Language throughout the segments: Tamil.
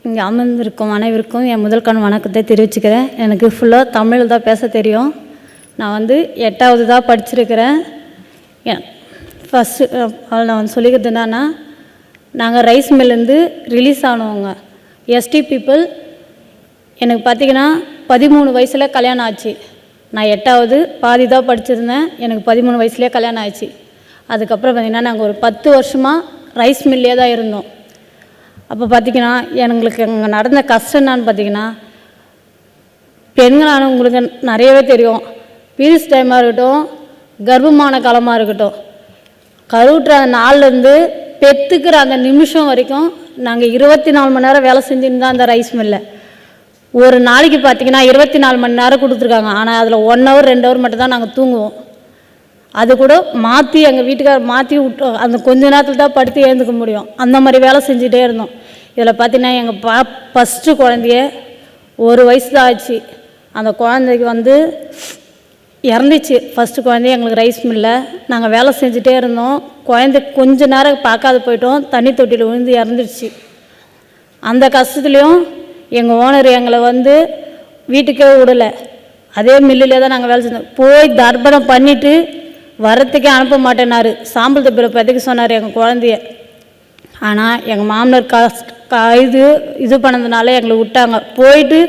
இங்கே அமர்ந்திருக்கும் அனைவருக்கும் என் முதல் வணக்கத்தை தெரிவிச்சுக்கிறேன். எனக்கு ஃபுல்லாக தமிழ் தான் பேச தெரியும். நான் 8வது தான் படிச்சிருக்கிறேன். ஃபஸ்ட்டு நான் சொல்லிக்கிறது என்னன்னா, நாங்கள் ரைஸ் மில்லேருந்து ரிலீஸ் ஆனவங்க எஸ்டி பீப்புள். எனக்கு பார்த்திங்கன்னா 13 வயசில் கல்யாணம் ஆச்சு. நான் 8வது பாதி தான் படிச்சிருந்தேன். எனக்கு 13 வயசுலேயே கல்யாணம் ஆச்சு. அதுக்கப்புறம் பார்த்திங்கன்னா நாங்கள் ஒரு 10 வருஷமாக ரைஸ் மில்லே தான் இருந்தோம். அப்போ பார்த்திங்கன்னா எங்களுக்கு அங்கே நடந்த கஷ்டம் என்னான்னு பார்த்திங்கன்னா, பெண்களானவங்களுக்கு நிறையவே தெரியும். பீரியட்ஸ் டைமாக இருக்கட்டும், கர்ப்பமான காலமாக இருக்கட்டும், கருவுற்ற அந்த நாள்லேருந்து பெற்றுக்கிற அந்த நிமிஷம் வரைக்கும் நாங்கள் 24 மணி நேரம் வேலை செஞ்சுன்னு தான் அந்த ரைஸ் மில்லில். ஒரு நாளைக்கு பார்த்திங்கன்னா 24 மணி நேரம் கொடுத்துருக்காங்க. ஆனால் அதில் 1 ஹவர் 2 ஹவர் மட்டும் தான் நாங்கள் தூங்குவோம். அது கூட மாற்றி எங்கள் வீட்டுக்காரர் மாற்றி விட்டு அந்த கொஞ்ச நேரத்தில் தான் படுத்து எழுந்துக்க முடியும். அந்த மாதிரி வேலை செஞ்சுட்டே இருந்தோம். இதில் பார்த்திங்கன்னா எங்கள் ஃபஸ்ட்டு குழந்தைய 1 வயசு தான் ஆச்சு. அந்த குழந்தைக்கு இறந்துச்சு. ஃபஸ்ட்டு குழந்தைய எங்களுக்கு ரைஸ் மில்லில் நாங்கள் வேலை செஞ்சுட்டே இருந்தோம். குழந்தை கொஞ்ச நேரம் பார்க்காத போயிட்டோம். தண்ணி தொட்டியில் விழுந்து இறந்துடுச்சு. அந்த கஷ்டத்துலேயும் எங்கள் ஓனர் எங்களை வீட்டுக்கே விடலை. அதே மில்லிலே தான் நாங்கள் வேலை செஞ்சோம். போய் தர்ப்பணம் பண்ணிவிட்டு வரத்துக்கே அனுப்ப மாட்டேனார். சாம்பல் தப்பில் பற்றிக்க சொன்னார் எங்கள் குழந்தைய. ஆனால் எங்கள் மாமனார் இது பண்ணதுனால எங்களை விட்டாங்க. போயிட்டு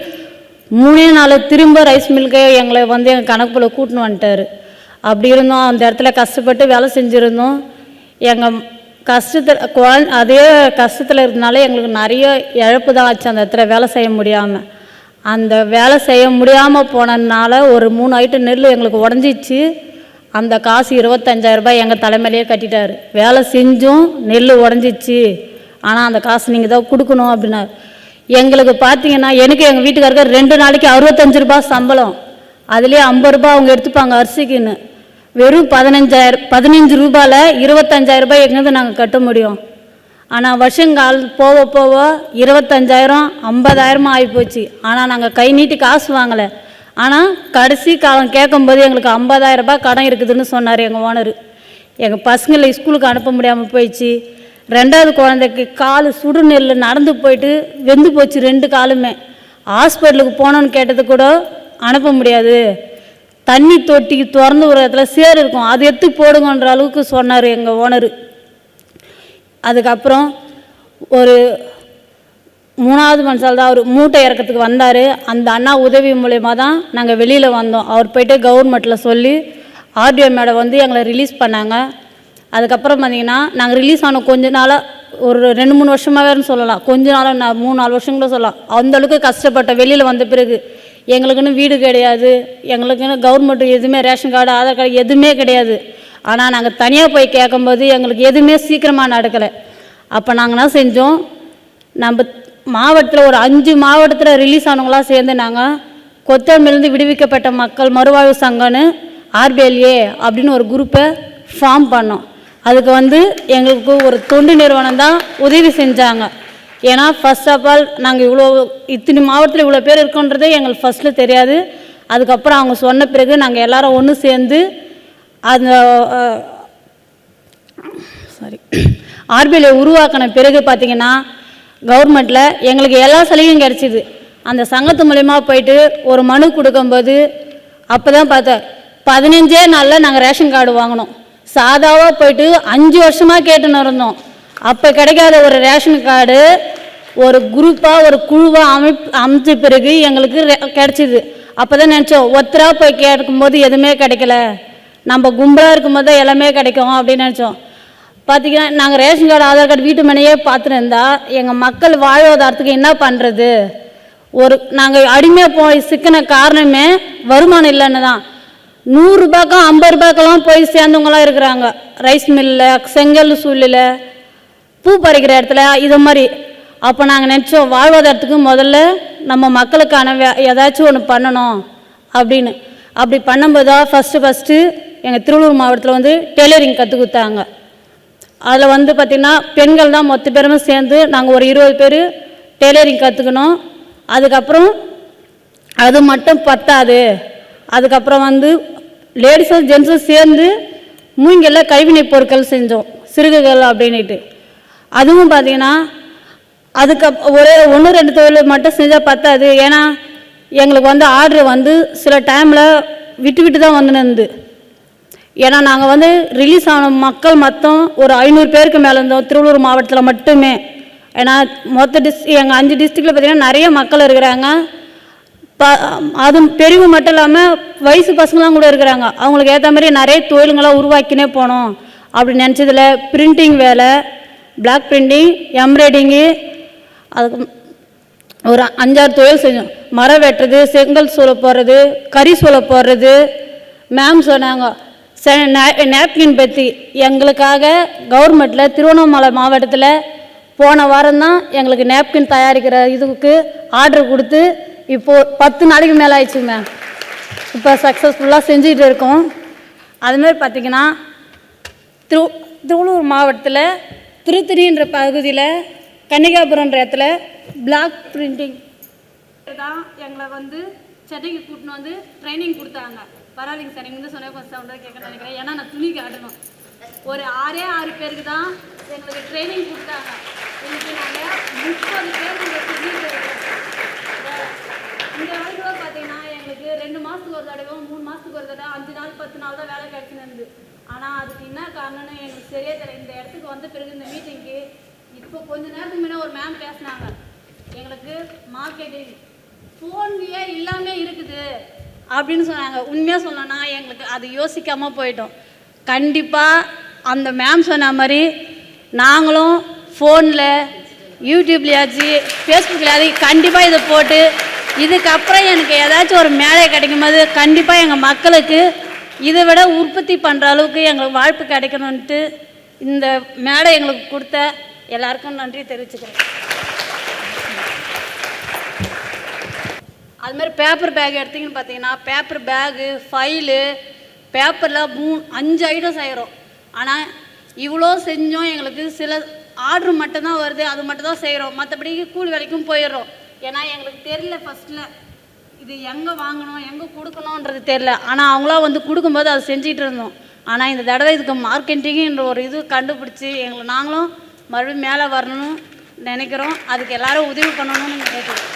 3 நாள் திரும்ப ரைஸ் மில்லுக்கே எங்களை எங்கள் கணக்குப்பில் கூட்டின்னு வந்துட்டார். அப்படி இருந்தோம். அந்த இடத்துல கஷ்டப்பட்டு வேலை செஞ்சுருந்தோம். எங்கள் கஷ்டத்தில் அதே கஷ்டத்தில் இருந்தனால எங்களுக்கு நிறைய இழப்பு தான் ஆச்சு. அந்த இடத்துல வேலை செய்ய முடியாமல், அந்த வேலை செய்ய முடியாமல் போனதுனால ஒரு 3 ஐட்டம் நெல் எங்களுக்கு உடஞ்சிச்சு. அந்த காசு 25,000 ரூபாய் எங்கள் தலைமையிலேயே கட்டிட்டார். வேலை செஞ்சும் நெல் உடஞ்சிச்சு, ஆனால் அந்த காசு நீங்கள் தான் கொடுக்கணும் அப்படின்னாரு. எங்களுக்கு பார்த்திங்கன்னா எனக்கு எங்கள் வீட்டுக்காரருக்கு 2 நாளைக்கு 65 ரூபாய் சம்பளம். அதுலேயே 50 ரூபாய் அவங்க எடுத்துப்பாங்க அரிசிக்குன்னு. வெறும் 15 ரூபாயில் 25,000 ரூபாய் எங்கேருந்து நாங்கள் கட்ட முடியும்? ஆனால் வருஷங்கால் போக போக 25,000 50,000 ஆகிப்போச்சு. ஆனால் நாங்கள் கை நீட்டி காசு வாங்கலை. ஆனால் கடைசி காலம் கேட்கும்போது எங்களுக்கு 50,000 ரூபாய் கடன் இருக்குதுன்னு சொன்னார் எங்கள் ஓனர். எங்கள் பசங்களை ஸ்கூலுக்கு அனுப்ப முடியாமல் போயிடுச்சு. 2வது குழந்தைக்கு கால் சுடு நெல் நடந்து போயிட்டு வெந்து போச்சு 2 காலுமே. ஹாஸ்பிட்டலுக்கு போனோன்னு கேட்டது கூட அனுப்ப முடியாது. தண்ணி தொட்டிக்கு திறந்து ஒரு இடத்துல சேர் இருக்கும், அது எடுத்து போடுங்கன்ற அளவுக்கு சொன்னார் எங்கள் ஓனர். அதுக்கப்புறம் ஒரு 3வது மனுஷால் தான் அவர் மூட்டை இறக்கிறதுக்கு வந்தார். அந்த அண்ணா உதவி மூலயமா தான் நாங்கள் வெளியில் வந்தோம். அவர் போய்ட்டு கவர்மெண்ட்டில் சொல்லி ஆர்டிஓ மேடம் எங்களை ரிலீஸ் பண்ணாங்க. அதுக்கப்புறம் பார்த்திங்கன்னா நாங்கள் ரிலீஸ் ஆன கொஞ்ச நாளாக ஒரு 2-3 வருஷமாகவேன்னு சொல்லலாம், கொஞ்ச நாளாக 3-4 வருஷம் கூட சொல்லலாம். அந்தளவுக்கு கஷ்டப்பட்ட வெளியில் வந்த பிறகு எங்களுக்குன்னு வீடு கிடையாது, எங்களுக்குன்னு கவர்மெண்ட் எதுவுமே ரேஷன் கார்டு ஆதார் கார்டு எதுவுமே கிடையாது. ஆனால் நாங்கள் தனியாக போய் கேட்கும்போது எங்களுக்கு எதுவுமே சீக்கிரமாக நடக்கலை. அப்போ நாங்கள் என்ன செஞ்சோம், நம்ம மாவட்டத்தில் ஒரு 5 மாவட்டத்தில் ரிலீஸ் ஆனவங்களாம் சேர்ந்து நாங்கள் கொத்தமல்லிருந்து விடுவிக்கப்பட்ட மக்கள் மறுவாழ்வு சங்கம்னு ஆர்பிஎல்ஏ அப்படின்னு ஒரு குரூப்பை ஃபார்ம் பண்ணோம். அதுக்கு எங்களுக்கு ஒரு தொண்டு நிறுவனம் தான் உதவி செஞ்சாங்க. ஏன்னா ஃபர்ஸ்ட் ஆஃப் ஆல் நாங்கள் இத்தனை மாவட்டத்தில் இவ்வளோ பேர் இருக்கோன்றதே எங்களுக்கு ஃபஸ்ட்டில் தெரியாது. அதுக்கப்புறம் அவங்க சொன்ன பிறகு நாங்கள் எல்லோரும் ஒன்று சேர்ந்து அந்த ஆர்பிஎல்ஏ உருவாக்கின பிறகு பார்த்திங்கன்னா கவர்மெண்ட்டில் எங்களுக்கு எல்லா சலுகையும் கிடச்சிது. அந்த சங்கத்து மூலயமா போயிட்டு ஒரு மனு கொடுக்கும்போது அப்போ தான் பார்த்தேன் 15 நாளில் நாங்கள் ரேஷன் கார்டு வாங்கினோம். சாதாவாக போயிட்டு 5 வருஷமாக கேட்டுன்னு இருந்தோம். அப்போ கிடைக்காத ஒரு ரேஷன் கார்டு ஒரு குரூப்பாக ஒரு குழுவாக அமைச்ச பிறகு எங்களுக்கு கிடச்சிது. அப்போ தான் நினச்சோம், ஒத்தராக போய் கேட்கும்போது எதுவுமே கிடைக்கல, நம்ம கும்பலாக இருக்கும்போது தான் எல்லாமே கிடைக்கும் அப்படின்னு நினச்சோம். பார்த்திங்கன்னா நாங்கள் ரேஷன் கார்டு ஆதார் கார்டு வீட்டு மனையே பார்த்துட்டு இருந்தால் எங்கள் மக்கள் வாழ்வாதாரத்துக்கு என்ன பண்ணுறது? நாங்கள் அடிமையாக போய் சிக்கின காரணமே வருமானம் இல்லைன்னு தான். 100 ரூபாய்க்கும் 50 ரூபாய்க்கெல்லாம் போய் சேர்ந்தவங்களாம் இருக்கிறாங்க. ரைஸ் மில்லில், செங்கல் சூழ்நிலை, பூ பறிக்கிற இடத்துல இது மாதிரி. அப்போ நாங்கள் நினச்சோம், வாழ்வாதாரத்துக்கு முதல்ல நம்ம மக்களுக்கான ஏதாச்சும் ஒன்று பண்ணணும் அப்படின்னு. அப்படி பண்ணும்போது தான் ஃபஸ்ட்டு எங்கள் திருவள்ளூர் மாவட்டத்தில் டெய்லரிங் கற்றுக் கொடுத்தாங்க. அதில் பார்த்திங்கன்னா பெண்கள் தான் மொத்த பேருமே சேர்ந்து நாங்கள் ஒரு 20 பேர் டெய்லரிங் கற்றுக்கணும். அதுக்கப்புறம் அது மட்டும் பத்தாது, அதுக்கப்புறம் லேடிஸும் ஜென்ஸும் சேர்ந்து மூங்கில்ல கைவினை பொருட்கள் செஞ்சோம், சிறுகுகள் அப்படின்ட்டு. அதுவும் பார்த்திங்கன்னா அதுக்கு ஒரே 1-2 தொழில் மட்டும் செஞ்சால் பத்தாது. ஏன்னா எங்களுக்கு வந்து ஆர்டர் வந்து சில டைமில் விட்டு விட்டு தான் வந்துன்னு. ஏன்னா நாங்கள் வந்து ரிலீஸ் ஆன மக்கள் மொத்தம் ஒரு 500 பேருக்கு மேலே இருந்தோம் திருவள்ளூர் மாவட்டத்தில் மட்டுமே. ஏன்னா மொத்த எங்கள் 5 டிஸ்ட்ரிக்டில் பார்த்திங்கன்னா நிறைய மக்கள் இருக்கிறாங்க. அது பெரியவங்க மட்டும் இல்லாமல் வயசு பசங்களாம் கூட இருக்கிறாங்க. அவங்களுக்கு ஏற்ற மாதிரி நிறைய தொழிலுங்களாம் உருவாக்கினே போனோம். அப்படி நினச்சதில் பிரிண்டிங் வேலை, பிளாக் பிரிண்டிங், எம்ப்ராய்டிங்கு, அதுக்கு ஒரு 5-6 தொழில் செஞ்சோம். மரம் வெட்டுறது, செங்கல் சூளை போடுறது, கறி சூளை போடுறது. மேம் சொன்னாங்க நேப்கின் பற்றி எங்களுக்காக கவர்மெண்ட்டில் திருவண்ணாமலை மாவட்டத்தில் போன வாரம் தான் எங்களுக்கு நேப்கின் தயாரிக்கிற இதுக்கு ஆர்டர் கொடுத்து இப்போது 10 நாளைக்கு மேலே ஆயிடுச்சு மேம். இப்போ சக்ஸஸ்ஃபுல்லாக செஞ்சுக்கிட்டு இருக்கோம். அதுமாரி பார்த்திங்கன்னா திருவள்ளூர் மாவட்டத்தில் திருத்தணின்ற பகுதியில் கன்னிகாபுரன்ற இடத்துல பிளாக் பிரிண்டிங் தான் எங்களை வந்து சென்னைக்கு கூட்டின்னு வந்து ட்ரைனிங் கொடுத்தாங்க. பரவாயில்லைங்க சார், நீங்கள் வந்து சொன்ன ஃபஸ்ட் சவுண்டாக கேட்க நினைக்கிறேன். ஏன்னா நான் துணி காட்டணும். ஒரு 6 பேருக்கு தான் எங்களுக்கு ட்ரைனிங் கொடுத்தாங்க. இன்னைக்கு நாங்கள் 30 பேர் இந்த வரைக்கும் பார்த்தீங்கன்னா எங்களுக்கு 2 மாதத்துக்கு ஒரு தடவை, 3 மாதத்துக்கு ஒரு தடவை, 5 நாள் 10 நாள் தான் வேலை கிடைச்சிருந்து. ஆனால் அதுக்கு என்ன காரணம்னு எங்களுக்கு சரியே தெரியல. இந்த இடத்துக்கு வந்த பிறகு இந்த மீட்டிங்க்கு இப்போ கொஞ்ச நேரத்துக்கு முன்னே ஒரு மேம் பேசினாங்க, எங்களுக்கு மார்க்கெட்டிங் ஃபோன்லேயே எல்லாமே இருக்குது அப்படின்னு சொன்னாங்க. உண்மையாக சொல்லணும்னா எங்களுக்கு அது யோசிக்காமல் போயிட்டோம். கண்டிப்பாக அந்த மேம் சொன்ன மாதிரி நாங்களும் ஃபோனில், யூடியூப்லையாச்சு, ஃபேஸ்புக்லையாச்சு கண்டிப்பாக இதை போட்டு இதுக்கப்புறம் எனக்கு ஏதாச்சும் ஒரு மேலே கிடைக்கும் போது கண்டிப்பாக எங்கள் மக்களுக்கு இதை விட உற்பத்தி பண்ணுற அளவுக்கு எங்களுக்கு வாய்ப்பு கிடைக்கணுன்ட்டு இந்த மேடை எங்களுக்கு கொடுத்த எல்லாருக்கும் நன்றி தெரிவிச்சுக்கிறேன். அதுமாதிரி பேப்பர் பேக் எடுத்திங்கன்னு பார்த்தீங்கன்னா பேப்பர் பேகு, ஃபைலு, பேப்பரில் 3-5 ஐட்டம் செய்கிறோம். ஆனால் இவ்வளோ செஞ்சோம், எங்களுக்கு சில ஆர்டர் மட்டும்தான் வருது, அது மட்டும் தான் செய்கிறோம். மற்றபடி கூலி வேலைக்கும் போயிடுறோம். ஏன்னா எங்களுக்கு தெரியல ஃபஸ்ட்டில் இது எங்கே வாங்கணும், எங்கே கொடுக்கணுன்றது தெரில. ஆனால் அவங்களாம் வந்து கொடுக்கும்போது அதை செஞ்சுட்டு இருந்தோம். ஆனால் இந்த தடவை இதுக்கு மார்க்கெட்டிங்குன்ற ஒரு இது கண்டுபிடிச்சி நாங்களும் மறுபடியும் மேலே வரணும்னு நினைக்கிறோம். அதுக்கு எல்லோரும் உதவி பண்ணணும்னு கேட்குறோம்.